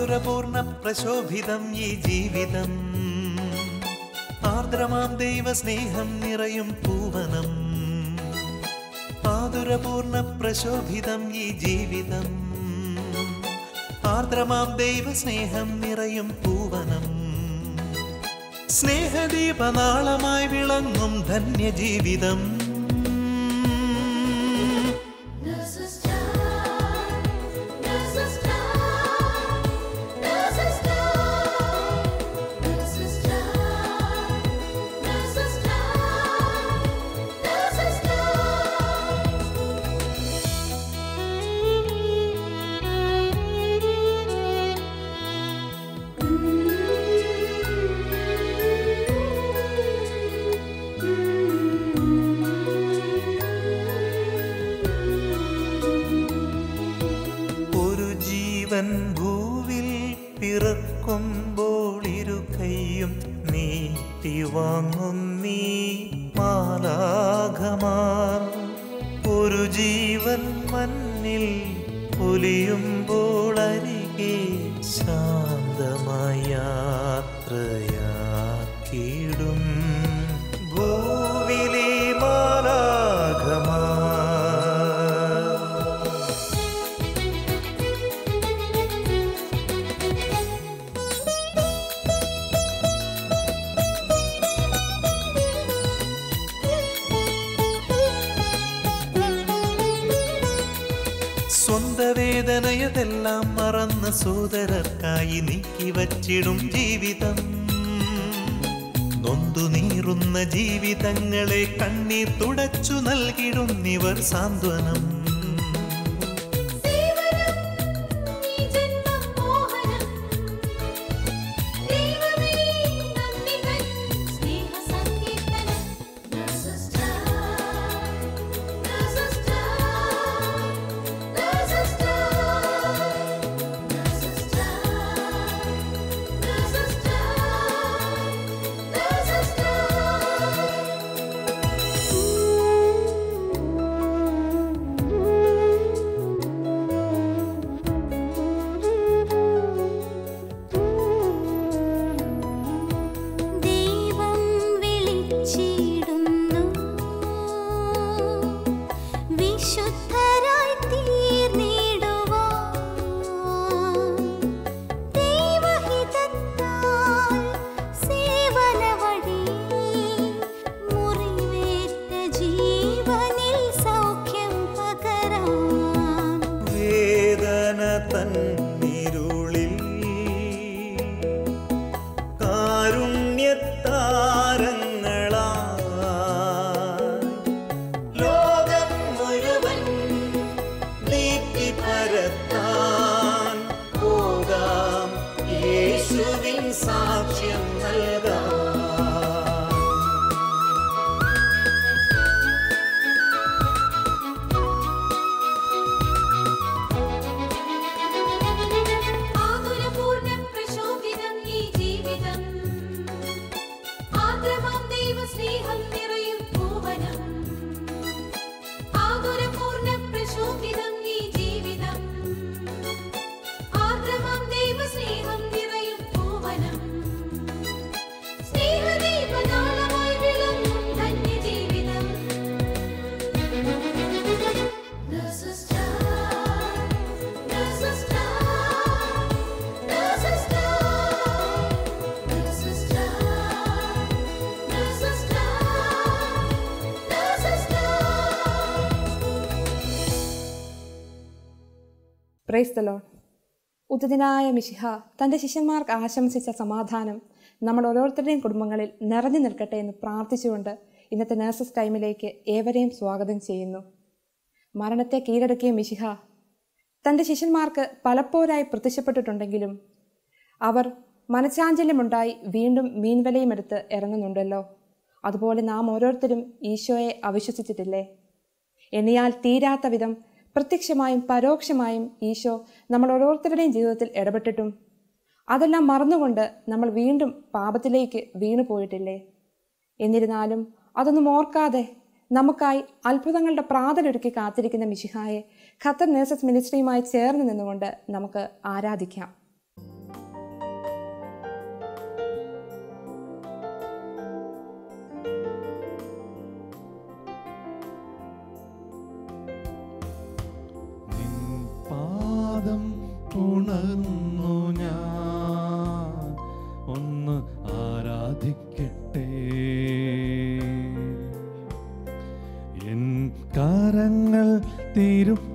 ആതുരപൂർണ പ്രശോഭിതം ഈ ജീവിതം, ആർദ്രമാം ദൈവസ്നേഹം നിറയും പൂവനം. ആതുരപൂർണ പ്രശോഭിതം ഈ ജീവിതം, ആർദ്രമാം ദൈവസ്നേഹം നിറയും പൂവനം. സ്നേഹദീപനാളമായി വിളങ്ങും ധന്യജീവിതം. ഭൂവിൽ പിറക്കുമ്പോൾ ഇരു കൈയും നീട്ടി വാങ്ങുന്നീ മാലാഖമാർ. ഒരു ജീവൻ മണ്ണിൽ പൊലിയുമ്പോൾ അരികെ ശാന്തമായ യാത്രയാക്കിയിടും ഭൂവിലെ മാലാഖമാർ. സ്വന്ത വേദനയതെല്ലാം മറന്ന് സോദരർക്കായി നീക്കിവച്ചിടും ജീവിതം. നൊന്തു നീറുന്ന ജീവിതങ്ങളെ കണ്ണീർ തുടച്ചു നൽകിടുന്നിവർ സാന്ത്വനം. തന്നിരുളിൽ കാരുണ്യത്താരങ്ങളായി ലോകം മുഴുവൻ ദീപ്തി പരത്താൻ പോകാം, യേശുവിൻ സാക്ഷ്യം നൽകാം. Praise the Lord. ഉദ്ധിതനായ മിശിഹ തൻ്റെ ശിഷ്യന്മാർക്ക് ആശംസിച്ച സമാധാനം നമ്മൾ ഓരോരുത്തരുടെയും കുടുംബങ്ങളിൽ നിറഞ്ഞു നിൽക്കട്ടെ എന്ന് പ്രാർത്ഥിച്ചുകൊണ്ട് ഇന്നത്തെ നഴ്സസ് ടൈമിലേക്ക് ഏവരെയും സ്വാഗതം ചെയ്യുന്നു. മരണത്തെ കീഴടക്കിയ മിശിഹ തൻ്റെ ശിഷ്യന്മാർക്ക് പലപ്പോഴായി പ്രത്യക്ഷപ്പെട്ടിട്ടുണ്ടെങ്കിലും അവർ മനഃചാഞ്ചല്യമുണ്ടായി വീണ്ടും മീൻവലയും എടുത്ത് ഇറങ്ങുന്നുണ്ടല്ലോ. അതുപോലെ നാം ഓരോരുത്തരും ഈശോയെ അവിശ്വസിച്ചിട്ടില്ലേ? എണ്ണിയാൽ തീരാത്ത വിധം പ്രത്യക്ഷമായും പരോക്ഷമായും ഈശോ നമ്മൾ ഓരോരുത്തരുടെയും ജീവിതത്തിൽ ഇടപെട്ടിട്ടും അതെല്ലാം മറന്നുകൊണ്ട് നമ്മൾ വീണ്ടും പാപത്തിലേക്ക് വീണു പോയിട്ടില്ലേ? എന്നിരുന്നാലും അതൊന്നും ഓർക്കാതെ നമുക്കായി അത്ഭുതങ്ങളുടെ പ്രാതലൊരുക്കി കാത്തിരിക്കുന്ന മിശിഹായെ ഖത്തർ നഴ്സസ് മിനിസ്ട്രിയുമായി ചേർന്ന് നിന്നുകൊണ്ട് നമുക്ക് ആരാധിക്കാം.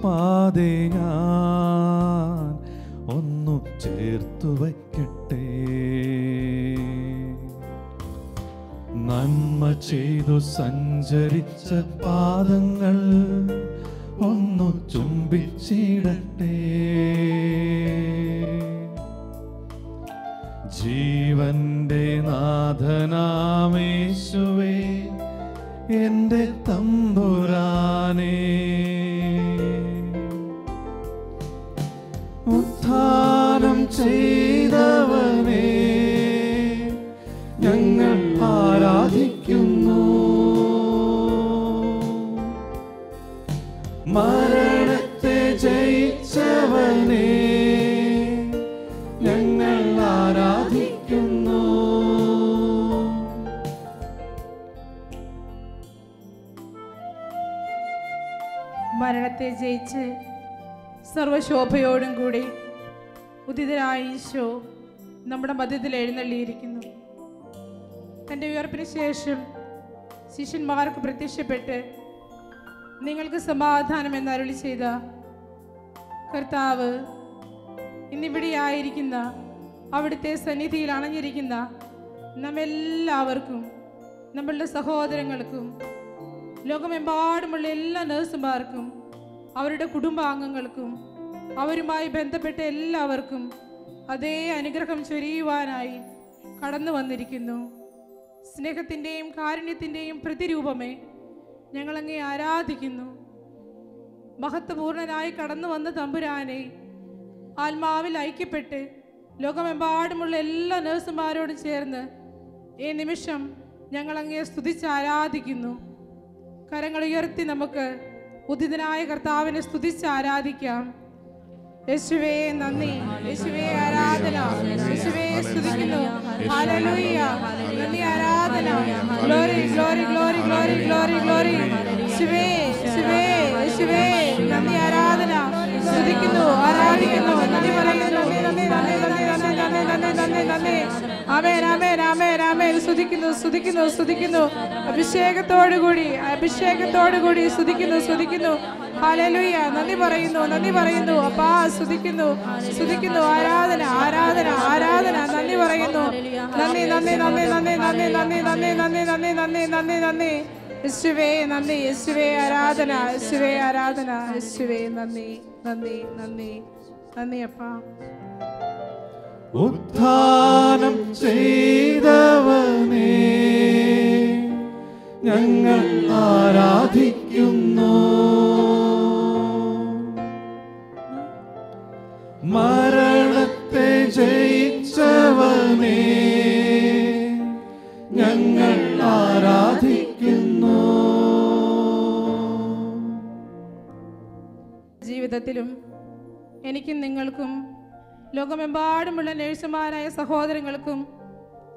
മറപ്പാതെ ഞാൻ ഒന്നു ചേർത്തു വയ്ക്കട്ടെ. നന്മ ചെയ്തു സഞ്ചരിച്ച പാദങ്ങൾ ഒന്നു ചുംബിച്ചിടട്ടെ. ജീവന്റെ നാഥനാമേശുവേ, എന്റെ തമ്പുരാനേ, ഉത്ഥാനം ചെയ്തവനേ, ഞങ്ങൾ ആരാധിക്കുന്നു. മരണത്തെ ജയിച്ചവനേ, ഞങ്ങൾ ആരാധിക്കുന്നു. മരണത്തെ ജയിച്ച് സർവശോഭയോടും കൂടി ഉദിതനായ ഈശോ നമ്മുടെ മധ്യത്തിൽ എഴുന്നള്ളിയിരിക്കുന്നു. തൻ്റെ ഉയർപ്പിന് ശേഷം ശിഷ്യന്മാർക്ക് പ്രത്യക്ഷപ്പെട്ട് നിങ്ങൾക്ക് സമാധാനം എന്നരുളി ചെയ്ത കർത്താവ് ഇന്നിവിടെയായിരിക്കുന്ന അവിടുത്തെ സന്നിധിയിൽ അണഞ്ഞിരിക്കുന്ന നമ്മെല്ലാവർക്കും, നമ്മളുടെ സഹോദരങ്ങൾക്കും, ലോകമെമ്പാടുമുള്ള എല്ലാ നഴ്സുമാർക്കും, അവരുടെ കുടുംബാംഗങ്ങൾക്കും, അവരുമായി ബന്ധപ്പെട്ട എല്ലാവർക്കും അതേ അനുഗ്രഹം ചൊരിയുവാനായി കടന്നു വന്നിരിക്കുന്നു. സ്നേഹത്തിൻ്റെയും കാരുണ്യത്തിൻ്റെയും പ്രതിരൂപമേ, ഞങ്ങളങ്ങേ ആരാധിക്കുന്നു. മഹത്വപൂർണനായി കടന്നു വന്ന തമ്പുരാനെ, ആത്മാവിൽ ഐക്യപ്പെട്ട് ലോകമെമ്പാടുമുള്ള എല്ലാ നഴ്സുമാരോടും ചേർന്ന് ഈ നിമിഷം ഞങ്ങളങ്ങേ സ്തുതിച്ച് ആരാധിക്കുന്നു. കരങ്ങൾ ഉയർത്തി നമുക്ക് ഉദിതനായ കർത്താവിനെ സ്തുതിച്ച് ആരാധിക്കാം. യേശുവേ നന്ദി, യേശുവേ ആരാധന, യേശുവേ സ്തുതിക്കുന്നു. ഹല്ലേലൂയ, നന്ദി, ആരാധന. Glory glory glory glory glory glory. യേശുവേ യേശുവേ യേശുവേ നന്ദി, ആരാധന. സ്തുതിക്കുന്നു, ആരാധിക്കുന്നു, നന്ദി പറയുന്നു. നന്ദി നന്ദി നന്ദി നന്ദി നന്ദി നന്ദി നന്ദി നന്ദി നന്ദി. ആമേൻ ആമേൻ ആമേൻ ആമേൻ. സ്തുതിക്കുന്നു സ്തുതിക്കുന്നു സ്തുതിക്കുന്നു. അഭിഷേകത്തോടുകൂടി അഭിഷേകത്തോടുകൂടി സ്തുതിക്കുന്നു സ്തുതിക്കുന്നു. ഹല്ലേലൂയ, നന്ദി പറയുന്നു നന്ദി പറയുന്നു. അപ്പാ സ്തുതിക്കുന്നു സ്തുതിക്കുന്നു. ആരാധന ആരാധന ആരാധന. നന്ദി പറയുന്നു. നന്ദി നന്ദി നന്ദി നന്ദി നന്ദി നന്ദി നന്ദി നന്ദി നന്ദി നന്ദി നന്ദി നന്ദി. യേശുവേ നന്ദി, യേശുവേ ആരാധന, യേശുവേ ആരാധന, യേശുവേ നന്ദി നന്ദി നന്ദി നന്ദി. അപ്പാ ഉത്ഥാനം ചെയ്തവനേ, ഞങ്ങൾ ആരാധിക്കുന്നു. മരണത്തെ ജയിച്ചവനേ, ഞങ്ങൾ ആരാധിക്കുന്നു. ജീവിതത്തിലും എനിക്കും നിങ്ങൾക്കും ലോകമെമ്പാടുമുള്ള നഴ്സുമാരായ സഹോദരങ്ങൾക്കും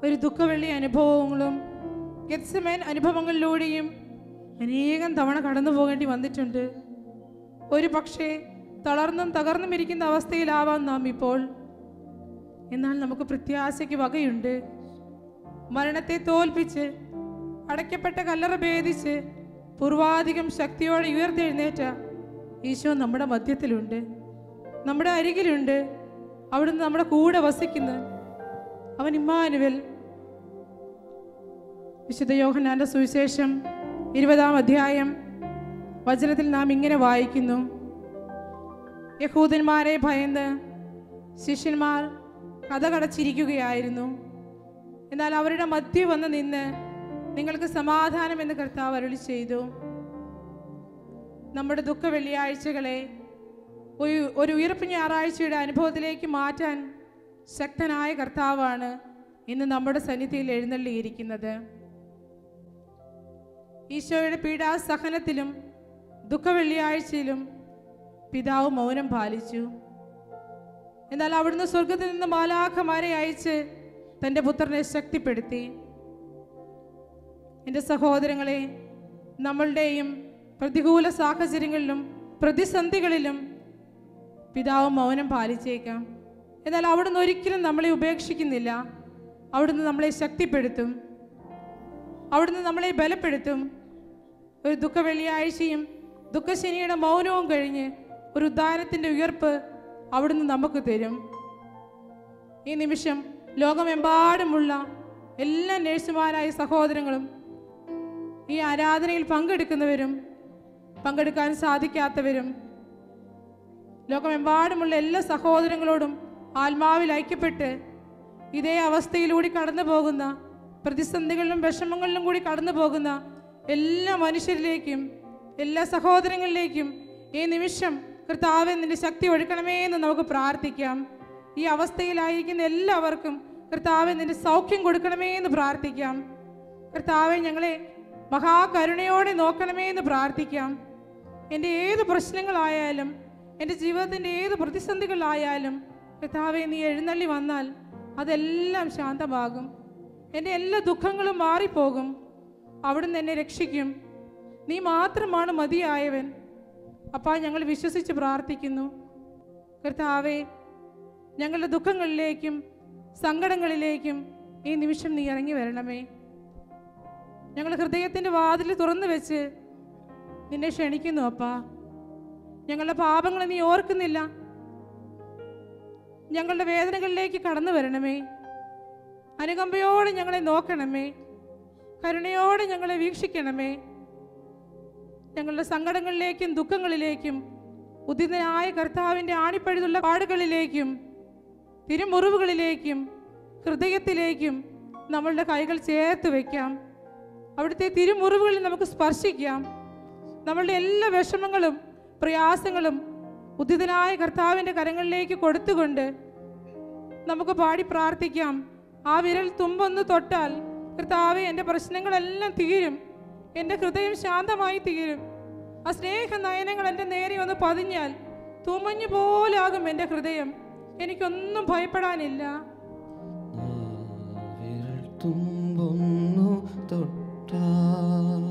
ഒരു ദുഃഖവെള്ളി അനുഭവങ്ങളും ഗെത്സമേൻ അനുഭവങ്ങളിലൂടെയും അനേകം തവണ കടന്നു പോകേണ്ടി വന്നിട്ടുണ്ട്. ഒരു പക്ഷേ തളർന്നും തകർന്നും ഇരിക്കുന്ന അവസ്ഥയിലാവാം നാം ഇപ്പോൾ. എന്നാൽ നമുക്ക് പ്രത്യാശയ്ക്ക് വകയുണ്ട്. മരണത്തെ തോൽപ്പിച്ച് അടയ്ക്കപ്പെട്ട കല്ലറ ഭേദിച്ച് പൂർവാധികം ശക്തിയോടെ ഉയർത്തെഴുന്നേറ്റ ഈശോ നമ്മുടെ മധ്യത്തിലുണ്ട്, നമ്മുടെ അരികിലുണ്ട്. അവിടുന്ന് നമ്മുടെ കൂടെ വസിക്കുന്നു. അവൻ ഇമ്മാനുവൽ. വിശുദ്ധ യോഹന്നാന്റെ സുവിശേഷം 20-ാം അധ്യായം വചനത്തിൽ നാം ഇങ്ങനെ വായിക്കുന്നു: യഹൂദന്മാരെ ഭയന്ന് ശിഷ്യന്മാർ കതകടച്ചിരിക്കുകയായിരുന്നു. എന്നാൽ അവരുടെ മധ്യ വന്ന് നിന്ന് നിങ്ങൾക്ക് സമാധാനം എന്ന് കർത്താവ് അരുളി ചെയ്തു. നമ്മുടെ ദുഃഖ വെള്ളിയാഴ്ചകളെ ഒരു ഉയർപ്പ് ഞായറാഴ്ചയുടെ അനുഭവത്തിലേക്ക് മാറ്റാൻ ശക്തനായ കർത്താവാണ് ഇന്ന് നമ്മുടെ സന്നിധിയിൽ എഴുന്നള്ളിയിരിക്കുന്നത്. ഈശോയുടെ പീഡാസഹനത്തിലും ദുഃഖ വെള്ളിയാഴ്ചയിലും പിതാവ് മൗനം പാലിച്ചു. എന്നാൽ അവിടുന്ന് സ്വർഗത്തിൽ നിന്ന് മാലാഖമാരെ അയച്ച് തൻ്റെ പുത്രനെ ശക്തിപ്പെടുത്തി. എൻ്റെ സഹോദരങ്ങളെ, നമ്മളുടെയും പ്രതികൂല സാഹചര്യങ്ങളിലും പ്രതിസന്ധികളിലും പിതാവ് മൗനം പാലിച്ചേക്കാം. എന്നാൽ അവിടുന്ന് ഒരിക്കലും നമ്മളെ ഉപേക്ഷിക്കുന്നില്ല. അവിടുന്ന് നമ്മളെ ശക്തിപ്പെടുത്തും, അവിടുന്ന് നമ്മളെ ബലപ്പെടുത്തും. ഒരു ദുഃഖ വെള്ളിയാഴ്ചയും ദുഃഖശനിയുടെ മൗനവും കഴിഞ്ഞ് ഒരു ഉദ്ധാരത്തിൻ്റെ ഉയർപ്പ് അവിടുന്ന് നമുക്ക് തരും. ഈ നിമിഷം ലോകമെമ്പാടുമുള്ള എല്ലാ നേഴ്സുമാരായ സഹോദരങ്ങളും, ഈ ആരാധനയിൽ പങ്കെടുക്കുന്നവരും പങ്കെടുക്കാൻ സാധിക്കാത്തവരും, ലോകമെമ്പാടുമുള്ള എല്ലാ സഹോദരങ്ങളോടും ആത്മാവിൽ ഐക്യപ്പെട്ട് ഇതേ അവസ്ഥയിലൂടെ കടന്നു പോകുന്ന, പ്രതിസന്ധികളിലും വിഷമങ്ങളിലും കൂടി കടന്നു പോകുന്ന എല്ലാ മനുഷ്യരിലേക്കും, എല്ലാ സഹോദരങ്ങളിലേക്കും ഈ നിമിഷം കർത്താവേ നിന്റെ ശക്തി ഒഴുക്കണമേ എന്ന് നമുക്ക് പ്രാർത്ഥിക്കാം. ഈ അവസ്ഥയിലായിരിക്കുന്ന എല്ലാവർക്കും കർത്താവേ നിന്റെ സൗഖ്യം കൊടുക്കണമേ എന്ന് പ്രാർത്ഥിക്കാം. കർത്താവേ ഞങ്ങളെ മഹാകരുണയോടെ നോക്കണമേ എന്ന് പ്രാർത്ഥിക്കാം. എൻ്റെ ഏത് പ്രശ്നങ്ങളായാലും, എൻ്റെ ജീവിതത്തിൻ്റെ ഏത് പ്രതിസന്ധികളായാലും കർത്താവേ നീ എഴുന്നള്ളി വന്നാൽ അതെല്ലാം ശാന്തമാകും. എൻ്റെ എല്ലാ ദുഃഖങ്ങളും മാറിപ്പോകും. അവിടുന്ന് എന്നെ രക്ഷിക്കും. നീ മാത്രമാണ് മതിയായവൻ. അപ്പാ, ഞങ്ങൾ വിശ്വസിച്ച് പ്രാർത്ഥിക്കുന്നു. കർത്താവേ, ഞങ്ങളുടെ ദുഃഖങ്ങളിലേക്കും സങ്കടങ്ങളിലേക്കും ഈ നിമിഷം നീ ഇറങ്ങി വരണമേ. ഞങ്ങൾ ഹൃദയത്തിൻ്റെ വാതിൽ തുറന്നു വെച്ച് നിന്നെ ക്ഷണിക്കുന്നു. അപ്പാ, ഞങ്ങളുടെ പാപങ്ങളെ നീ ഓർക്കുന്നില്ല. ഞങ്ങളുടെ വേദനകളിലേക്ക് കടന്നു വരണമേ. അനുകമ്പയോടെ ഞങ്ങളെ നോക്കണമേ. കരുണയോടെ ഞങ്ങളെ വീക്ഷിക്കണമേ. ഞങ്ങളുടെ സങ്കടങ്ങളിലേക്കും ദുഃഖങ്ങളിലേക്കും ഉദിതനായ കർത്താവിൻ്റെ ആണിപ്പഴുതുള്ള പാടുകളിലേക്കും തിരുമുറിവുകളിലേക്കും ഹൃദയത്തിലേക്കും നമ്മളുടെ കൈകൾ ചേർത്ത് വയ്ക്കാം. അവിടുത്തെ തിരുമുറിവുകളിൽ നമുക്ക് സ്പർശിക്കാം. നമ്മളുടെ എല്ലാ വിഷമങ്ങളും പ്രയാസങ്ങളും ഉദിതനായ കർത്താവിൻ്റെ കരങ്ങളിലേക്ക് കൊടുത്തുകൊണ്ട് നമുക്ക് പാടി പ്രാർത്ഥിക്കാം. ആ വിരൽ തുമ്പൊന്ന് തൊട്ടാൽ കർത്താവേ എൻ്റെ പ്രശ്നങ്ങളെല്ലാം തീരും, എൻ്റെ ഹൃദയം ശാന്തമായി തീരും. ആ സ്നേഹ നയനങ്ങൾ എൻ്റെ നേരെ ഒന്ന് പതിഞ്ഞാൽ തൂമഞ്ഞു പോലാകും എൻ്റെ ഹൃദയം. എനിക്കൊന്നും ഭയപ്പെടാനില്ല. വിരൽ തുമ്പൊന്നു തൊട്ടാൽ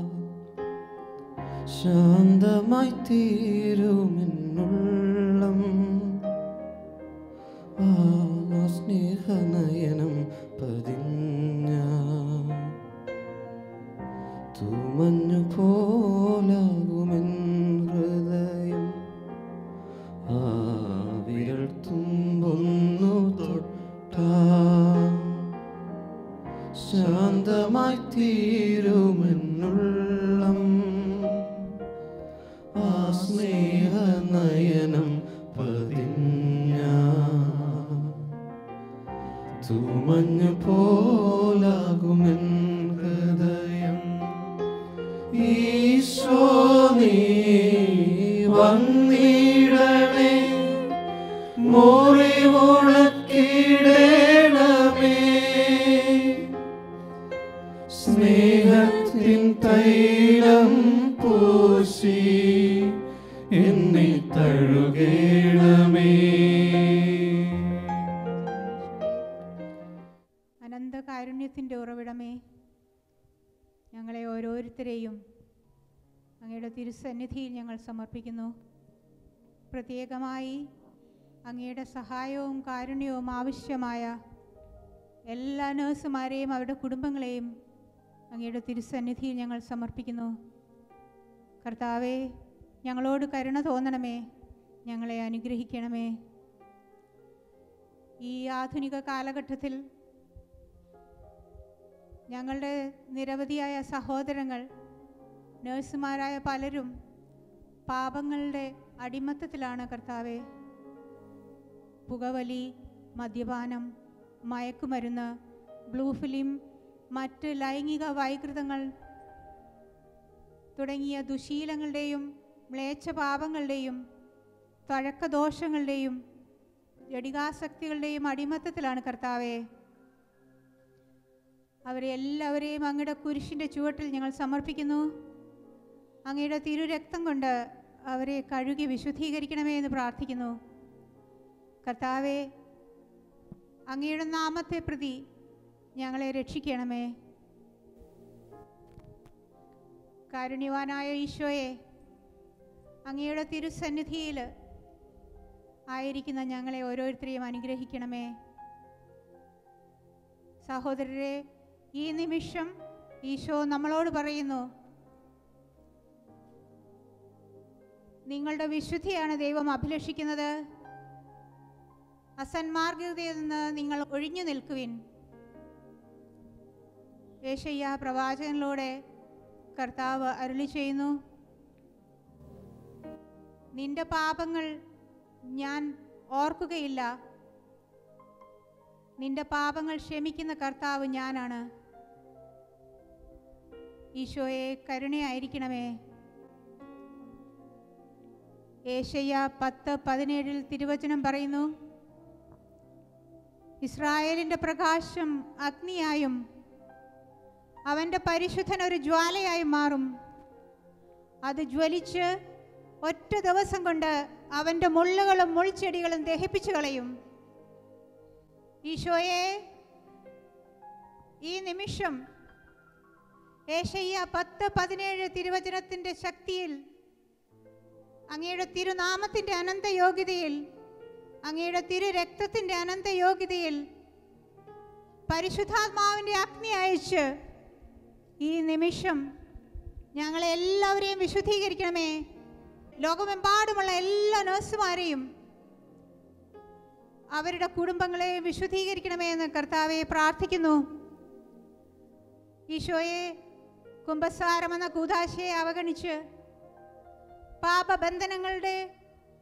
ശാന്തമായി തീരുമെന്നുള്ളം. ആ സ്നേഹനയനം പതിഞ്ഞ തൂമഞ്ഞു പോലാകുമെൻ ഹൃദയം. ആ വിരൽ തുമ്പൊന്നു തൊട്ടാൽ ശാന്തമായി തീരുമെന്നുള്ളം. ആ സ്നേഹനയനം പതിഞ്ഞ തൂമഞ്ഞു പോലാകുമെൻ ഹൃദയം. ഈശോ നീ വന്നിടണേ, മുറിവുണക്കിടണമേ. സ്നേഹത്തിൻ തൈലം പൂശി എന്നെ തഴുകണമേ. അനന്തകാരുണ്യത്തിൻ്റെ ഉറവിടമേ, ഞങ്ങളെ ഓരോരുത്തരെയും അങ്ങയുടെ തിരുസന്നിധിയിൽ ഞങ്ങൾ സമർപ്പിക്കുന്നു. പ്രത്യേകമായി അങ്ങയുടെ സഹായവും കാരുണ്യവും ആവശ്യമായ എല്ലാ നഴ്സുമാരെയും അവരുടെ കുടുംബങ്ങളെയും അങ്ങയുടെ തിരുസന്നിധിയിൽ ഞങ്ങൾ സമർപ്പിക്കുന്നു. കർത്താവേ, ഞങ്ങളോട് കരുണ തോന്നണമേ, ഞങ്ങളെ അനുഗ്രഹിക്കണമേ. ഈ ആധുനിക കാലഘട്ടത്തിൽ ഞങ്ങളുടെ നിരവധിയായ സഹോദരങ്ങൾ, നഴ്സുമാരായ പലരും പാപങ്ങളുടെ അടിമത്തത്തിലാണ്. കർത്താവേ, പുകവലി, മദ്യപാനം, മയക്കുമരുന്ന്, ബ്ലൂ ഫിലിം, മറ്റ് ലൈംഗിക വൈകൃതങ്ങൾ തുടങ്ങിയ ദുശീലങ്ങളുടെയും മ്ലേച്ഛപാപങ്ങളുടെയും തഴക്കദോഷങ്ങളുടെയും ജഡികാസക്തികളുടെയും അടിമത്തത്തിലാണ്. കർത്താവേ, അവരെ എല്ലാവരെയും അങ്ങയുടെ കുരിശിൻ്റെ ചുവട്ടിൽ ഞങ്ങൾ സമർപ്പിക്കുന്നു. അങ്ങയുടെ തിരുരക്തം കൊണ്ട് അവരെ കഴുകി വിശുദ്ധീകരിക്കണമേ എന്ന് പ്രാർത്ഥിക്കുന്നു. കർത്താവേ, അങ്ങയുടെ നാമത്തെ പ്രതി ഞങ്ങളെ രക്ഷിക്കണമേ. കാരുണ്യവാനായ ഈശോയെ, അങ്ങയുടെ തിരുസന്നിധിയിൽ ആയിരിക്കുന്ന ഞങ്ങളെ ഓരോരുത്തരെയും അനുഗ്രഹിക്കണമേ. സഹോദരരെ, ഈ നിമിഷം ഈശോ നമ്മളോട് പറയുന്നു, നിങ്ങളുടെ വിശുദ്ധിയാണ് ദൈവം അഭിലഷിക്കുന്നത്. അസന്മാർഗതയിൽ നിന്ന് നിങ്ങൾ ഒഴിഞ്ഞു നിൽക്കുവിൻ. യേശയ്യാ പ്രവാചകനിലൂടെ കർത്താവ് അരുളി ചെയ്യുന്നു, നിന്റെ പാപങ്ങൾ ഞാൻ ഓർക്കുകയില്ല, നിന്റെ പാപങ്ങൾ ക്ഷമിക്കുന്ന കർത്താവ് ഞാനാണ്. ഈശോയെ കരുണയായിരിക്കണമേ. യേശയ്യാ 10:17 തിരുവചനം പറയുന്നു, ഇസ്രായേലിൻ്റെ പ്രകാശം അഗ്നിയായും അവൻ്റെ പരിശുദ്ധൻ ഒരു ജ്വാലയായും മാറും. അത് ജ്വലിച്ച് ഒറ്റ ദിവസം കൊണ്ട് അവൻ്റെ മുള്ളുകളും മുൾച്ചെടികളും ദഹിപ്പിച്ചു കളയും. ഈശോയെ, ഈ നിമിഷം യേശയ്യാ 10:17 തിരുവചനത്തിൻ്റെ ശക്തിയിൽ, അങ്ങയുടെ തിരുനാമത്തിൻ്റെ അനന്തയോഗ്യതയിൽ, അങ്ങയുടെ തിരു രക്തത്തിൻ്റെ അനന്തയോഗ്യതയിൽ പരിശുദ്ധാത്മാവിൻ്റെ അഗ്നി അയച്ച് ഈ നിമിഷം ഞങ്ങളെ എല്ലാവരെയും വിശുദ്ധീകരിക്കണമേ. ലോകമെമ്പാടുമുള്ള എല്ലാ നഴ്സുമാരെയും അവരുടെ കുടുംബങ്ങളെ വിശുദ്ധീകരിക്കണമേ എന്ന് കർത്താവെ പ്രാർത്ഥിക്കുന്നു. ഈശോയെ, കുംഭസാരമെന്ന കൂദാശയെ അവഗണിച്ച് പാപബന്ധനങ്ങളുടെ,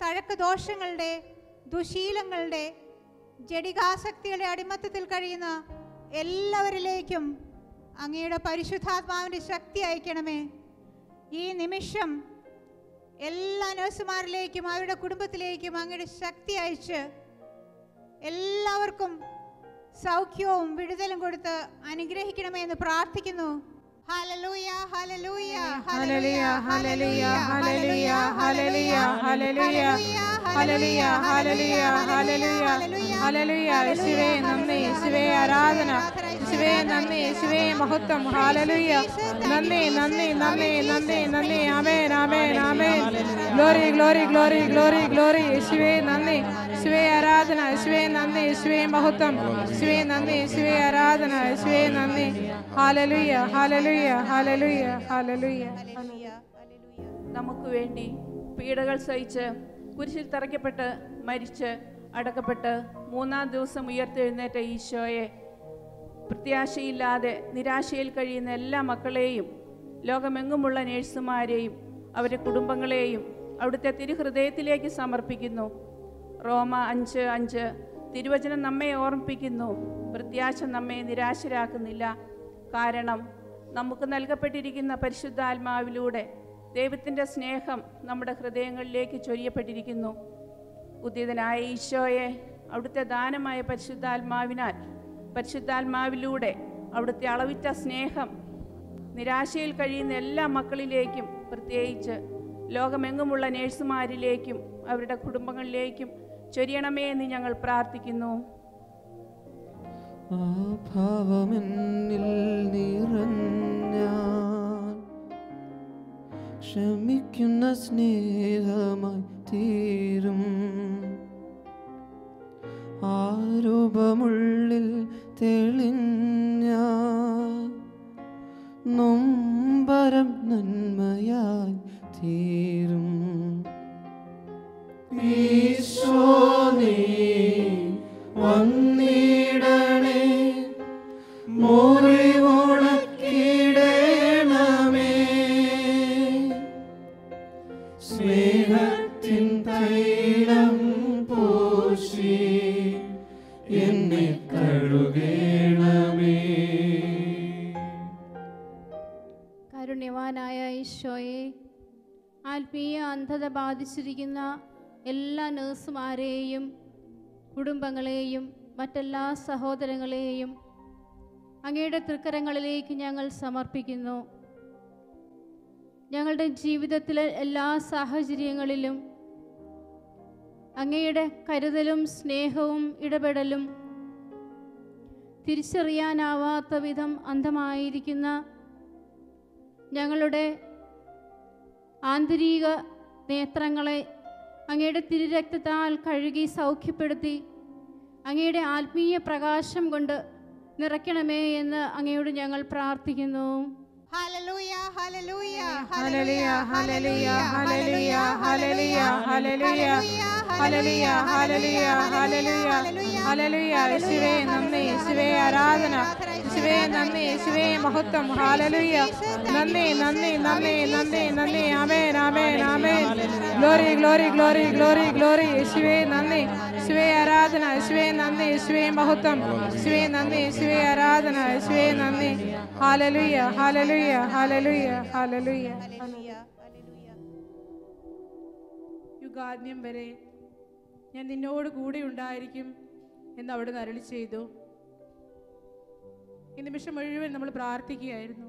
തഴക്കദോഷങ്ങളുടെ, ദുശീലങ്ങളുടെ, ജഡികാസക്തിയുടെ അടിമത്തത്തിൽ കഴിയുന്ന എല്ലാവരിലേക്കും അങ്ങയുടെ പരിശുദ്ധാത്മാവിൻ്റെ ശക്തി അയക്കണമേ. ഈ നിമിഷം എല്ലാ നഴ്സുമാരിലേക്കും അവരുടെ കുടുംബത്തിലേക്കും അങ്ങയുടെ ശക്തി അയച്ച് എല്ലാവർക്കും സൗഖ്യവും വിടുതലും കൊടുത്ത് അനുഗ്രഹിക്കണമേ എന്ന് പ്രാർത്ഥിക്കുന്നു. ഹല്ലേലൂയ, ഹല്ലേലൂയ, ഹല്ലേലൂയ, ഹല്ലേലൂയ, ഹല്ലേലൂയ, ഹല്ലേലൂയ, ഹല്ലേലൂയ, ഹല്ലേലൂയ, ഹല്ലേലൂയ, ഹല്ലേലൂയ, ഹല്ലേലൂയ. യേശുവേ നന്ദി, യേശുവേ ആരാധന, യേശുവേ നന്ദി, യേശുവേ മഹത്വം. ഹല്ലേലൂയ, നന്ദി, നന്ദി, നന്ദി, നന്ദി, നന്ദി. ആമേൻ, ആമേൻ, ആമേൻ. Glory, glory, glory, glory, glory. യേശുവേ നന്ദി, യേശുവേ ആരാധന, യേശുവേ നന്ദി, യേശുവേ മഹത്വം, യേശുവേ നന്ദി, യേശുവേ ആരാധന, യേശുവേ നന്ദി. ഹല്ലേലൂയ, ഹല്ലേലൂയ, ഹല്ലേലൂയ, ഹല്ലേലൂയ. നമുക്ക് വേണ്ടി പീഡകൾ സഹിച്ച് കുരിശിൽ തറയ്ക്കപ്പെട്ട് മരിച്ച് അടക്കപ്പെട്ട് 3-ാം ദിവസം ഉയർത്തെഴുന്നേറ്റ ഈശോയെ, പ്രത്യാശയില്ലാതെ നിരാശയിൽ കഴിയുന്ന എല്ലാ മക്കളെയും, ലോകമെങ്ങുമുള്ള നേഴ്സുമാരെയും അവരുടെ കുടുംബങ്ങളെയും അവിടുത്തെ തിരുഹൃദയത്തിലേക്ക് സമർപ്പിക്കുന്നു. റോമ 5:5 തിരുവചനം നമ്മെ ഓർമ്മിപ്പിക്കുന്നു, പ്രത്യാശ നമ്മെ നിരാശരാക്കുന്നില്ല. കാരണം നമുക്ക് നൽകപ്പെട്ടിരിക്കുന്ന പരിശുദ്ധാത്മാവിലൂടെ ദൈവത്തിൻ്റെ സ്നേഹം നമ്മുടെ ഹൃദയങ്ങളിലേക്ക് ചൊരിയപ്പെട്ടിരിക്കുന്നു. ഉദ്ധിതനായ ഈശോയെ, അവിടുത്തെ ദാനമായ പരിശുദ്ധാത്മാവിലൂടെ അവിടുത്തെ അളവിറ്റ സ്നേഹം നിരാശയിൽ കഴിയുന്ന എല്ലാ മക്കളിലേക്കും, പ്രത്യേകിച്ച് ലോകമെങ്ങുമുള്ള നേഴ്സുമാരിലേക്കും അവരുടെ കുടുംബങ്ങളിലേക്കും ചൊരിയണമേ എന്ന് ഞങ്ങൾ പ്രാർത്ഥിക്കുന്നു. ആ ഭാവമെന്നിൽ നിറഞ്ഞാൽ ക്ഷമിക്കുന്ന സ്നേഹമായി തീരും. ആരൂപമുള്ളിൽ തെളിഞ്ഞ നൊമ്പരം നന്മയായി തീരും. ഈശോ നീ വന്നിടണേ, മുറിവുണക്കിടണമേ, സ്നേഹത്തിൻ തൈലം പൂശി എന്നെ കഴുകണമേ. കാരുണ്യവാനായ ഈശോയെ, ആത്മീയ അന്ധത ബാധിച്ചിരിക്കുന്ന എല്ലാ നഴ്സുമാരെയും കുടുംബങ്ങളെയും മറ്റെല്ലാ സഹോദരങ്ങളെയും അങ്ങയുടെ തൃക്കരങ്ങളിലേക്ക് ഞങ്ങൾ സമർപ്പിക്കുന്നു. ഞങ്ങളുടെ ജീവിതത്തിലെ എല്ലാ സാഹചര്യങ്ങളിലും അങ്ങയുടെ കരുതലും സ്നേഹവും ഇടപെടലും തിരിച്ചറിയാനാവാത്ത വിധം അന്ധമായിരിക്കുന്ന ഞങ്ങളുടെ ആന്തരിക നേത്രങ്ങളെ അങ്ങയുടെ തിരുരക്തത്താൽ കഴുകി സൗഖ്യപ്പെടുത്തി അങ്ങയുടെ ആത്മീയ പ്രകാശം കൊണ്ട് നിറയ്ക്കണമേ എന്ന് അങ്ങയോട് ഞങ്ങൾ പ്രാർത്ഥിക്കുന്നു. ഹല്ലേലൂയ ഹല്ലേലൂയ ഹല്ലേലൂയ ഹല്ലേലൂയ ഹല്ലേലൂയ ഹല്ലേലൂയ ഹല്ലേലൂയ ഹല്ലേലൂയ ഹല്ലേലൂയ ഹല്ലേലൂയ ഹല്ലേലൂയ. യേശുവേ നന്ദി, യേശുവേ ആരാധന, യേശുവേ നന്ദി, യേശുവേ മഹത്വം. ഹല്ലേലൂയ. നന്ദി നന്ദി നന്ദി നന്ദി നന്ദി. ആമേൻ ആമേൻ ആമേൻ. Glory glory glory glory glory. യേശുവേ നന്ദി, യേശുവേ ആരാധന, യേശുവേ നന്ദി, യേശുവേ മഹത്വം, യേശുവേ നന്ദി, യേശുവേ ആരാധന, യേശുവേ നന്ദി. ഹല്ലേലൂയ ഹല്ലേലൂയ ഹല്ലേലൂയ ഹല്ലേലൂയ. യുഗാന്ത്യം വരെ ഞാൻ നിന്നോട് കൂടെ ഉണ്ടായിരിക്കും എന്ന് അവിടുന്ന് അരുളി ചെയ്തു. ഈ നിമിഷം മുഴുവൻ നമ്മൾ പ്രാർത്ഥിക്കുകയായിരുന്നു.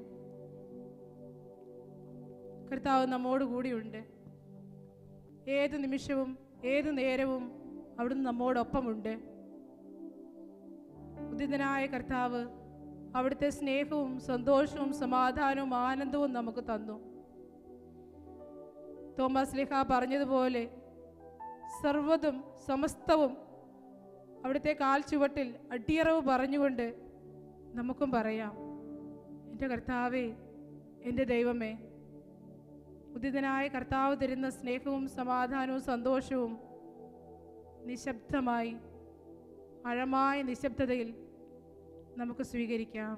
കർത്താവ് നമ്മോട് കൂടിയുണ്ട്. ഏത് നിമിഷവും ഏത് നേരവും അവിടുന്ന് നമ്മോടൊപ്പമുണ്ട്. ഉദിതനായ കർത്താവ് അവിടുത്തെ സ്നേഹവും സന്തോഷവും സമാധാനവും ആനന്ദവും നമുക്ക് തന്നു. തോമസ് ലീഹ പറഞ്ഞതുപോലെ സർവ്വതും സമസ്തവും അവിടുത്തെ കാൽ ചുവട്ടിൽ അടിയറവ് പറഞ്ഞുകൊണ്ട് നമുക്കും പറയാം, എൻ്റെ കർത്താവേ, എൻ്റെ ദൈവമേ. ഉദിതനായ കർത്താവ് തരുന്ന സ്നേഹവും സമാധാനവും സന്തോഷവും നിശബ്ദമായി, ആഴമായ നിശബ്ദതയിൽ നമുക്ക് സ്വീകരിക്കാം.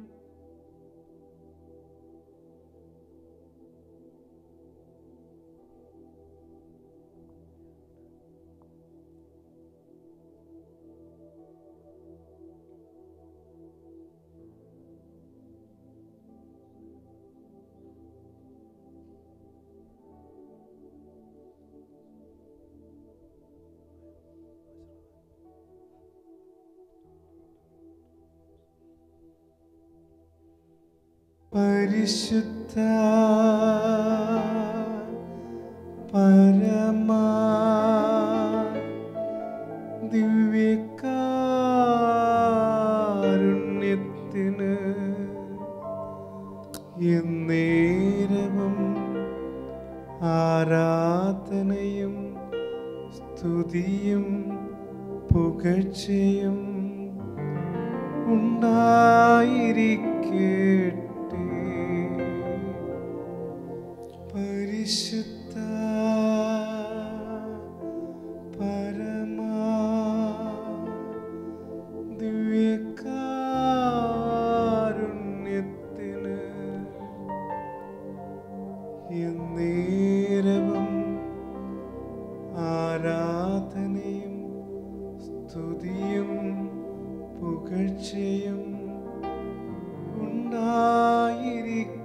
പരിശുദ്ധ പരമാ ദിവ്യകാരുണ്യത്തിന് എന്നേരവും ആരാധനയും സ്തുതിയും പുകഴ്ചയും ഉണ്ടായിരിക്കട്ടെ. പരിശുദ്ധ പരമാ ദിവ്യകാരുണ്യത്തിന് എന്നേരവും ആരാധനയും സ്തുതിയും പുകഴ്ചയും ഉണ്ടായിരിക്കട്ടെ.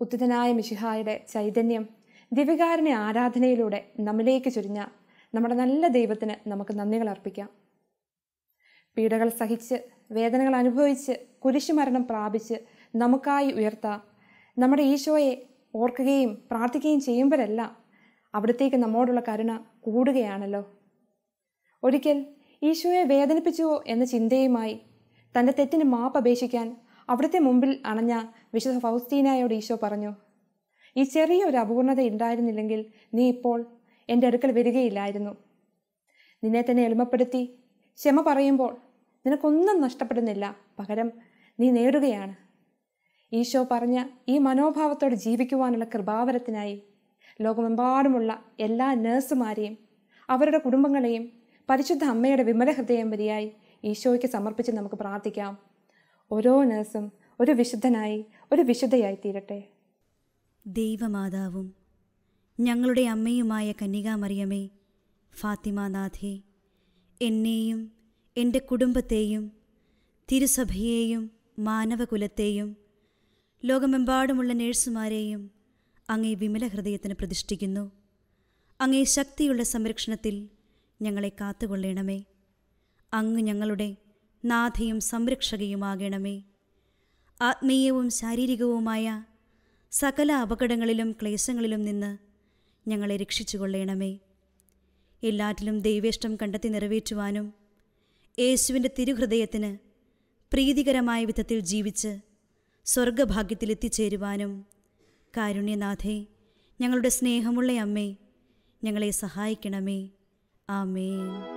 ഉത്തിതനായ മിശിഹായുടെ ചൈതന്യം ദിവ്യകാരുണ്യ ആരാധനയിലൂടെ നമ്മിലേക്ക് ചൊരിഞ്ഞ നമ്മുടെ നല്ല ദൈവത്തിന് നമുക്ക് നന്ദികൾ അർപ്പിക്കാം. പീഡകൾ സഹിച്ച് വേദനകൾ അനുഭവിച്ച് കുരിശുമരണം പ്രാപിച്ച് നമുക്കായി ഉയർത്ത നമ്മുടെ ഈശോയെ ഓർക്കുകയും പ്രാർത്ഥിക്കുകയും ചെയ്യുമ്പോഴെല്ലാം അവിടത്തേക്ക് നമ്മോടുള്ള കരുണ കൂടുകയാണല്ലോ. ഒരിക്കൽ ഈശോയെ വേദനിപ്പിച്ചുവോ എന്ന ചിന്തയുമായി തൻ്റെ തെറ്റിന് മാപ്പ് അപേക്ഷിക്കാൻ അവിടുത്തെ മുമ്പിൽ അണഞ്ഞ വിശുദ്ധ ഫൗസ്തീനയോട് ഈശോ പറഞ്ഞു, ഈ ചെറിയൊരു അപൂർണത ഉണ്ടായിരുന്നില്ലെങ്കിൽ നീ ഇപ്പോൾ എൻ്റെ അടുക്കൽ വരികയില്ലായിരുന്നു. നിന്നെ തന്നെ എളിമപ്പെടുത്തി ക്ഷമ പറയുമ്പോൾ നിനക്കൊന്നും നഷ്ടപ്പെടുന്നില്ല, പകരം നീ നേടുകയാണ്. ഈശോ പറഞ്ഞ ഈ മനോഭാവത്തോടെ ജീവിക്കുവാനുള്ള കൃപാവരത്തിനായി ലോകമെമ്പാടുമുള്ള എല്ലാ നഴ്സുമാരെയും അവരുടെ കുടുംബങ്ങളെയും പരിശുദ്ധ അമ്മയുടെ വിമല ഹൃദയം വരിയായി ഈശോയ്ക്ക് സമർപ്പിച്ച് നമുക്ക് പ്രാർത്ഥിക്കാം. ഓരോ നഴ്സും ഒരു വിശുദ്ധനായി ഒരു വിശുദ്ധയായി തീരട്ടെ. ദൈവമാതാവും ഞങ്ങളുടെ അമ്മയുമായ കന്യകാമറിയമേ, ഫാത്തിമാനാഥേ, എന്നെയും എൻ്റെ കുടുംബത്തെയും തിരുസഭയെയും മാനവകുലത്തെയും ലോകമെമ്പാടുമുള്ള നേഴ്സുമാരെയും അങ്ങേ വിമല ഹൃദയത്തിന് പ്രതിഷ്ഠിക്കുന്നു. അങ്ങേ ശക്തിയുള്ള സംരക്ഷണത്തിൽ ഞങ്ങളെ കാത്തുകൊള്ളണമേ. അങ്ങ് ഞങ്ങളുടെ നാഥയും സംരക്ഷകയുമാകണമേ. ആത്മീയവും ശാരീരികവുമായ സകല അപകടങ്ങളിലും ക്ലേശങ്ങളിലും നിന്ന് ഞങ്ങളെ രക്ഷിച്ചുകൊള്ളണമേ. എല്ലാറ്റിലും ദൈവേഷ്ടം കണ്ടെത്തി നിറവേറ്റുവാനും യേശുവിൻ്റെ തിരുഹൃദയത്തിന് പ്രീതികരമായ വിധത്തിൽ ജീവിച്ച് സ്വർഗഭാഗ്യത്തിലെത്തിച്ചേരുവാനും കാരുണ്യനാഥേ, ഞങ്ങളുടെ സ്നേഹമുള്ള അമ്മേ, ഞങ്ങളെ സഹായിക്കണമേ. ആമേൻ.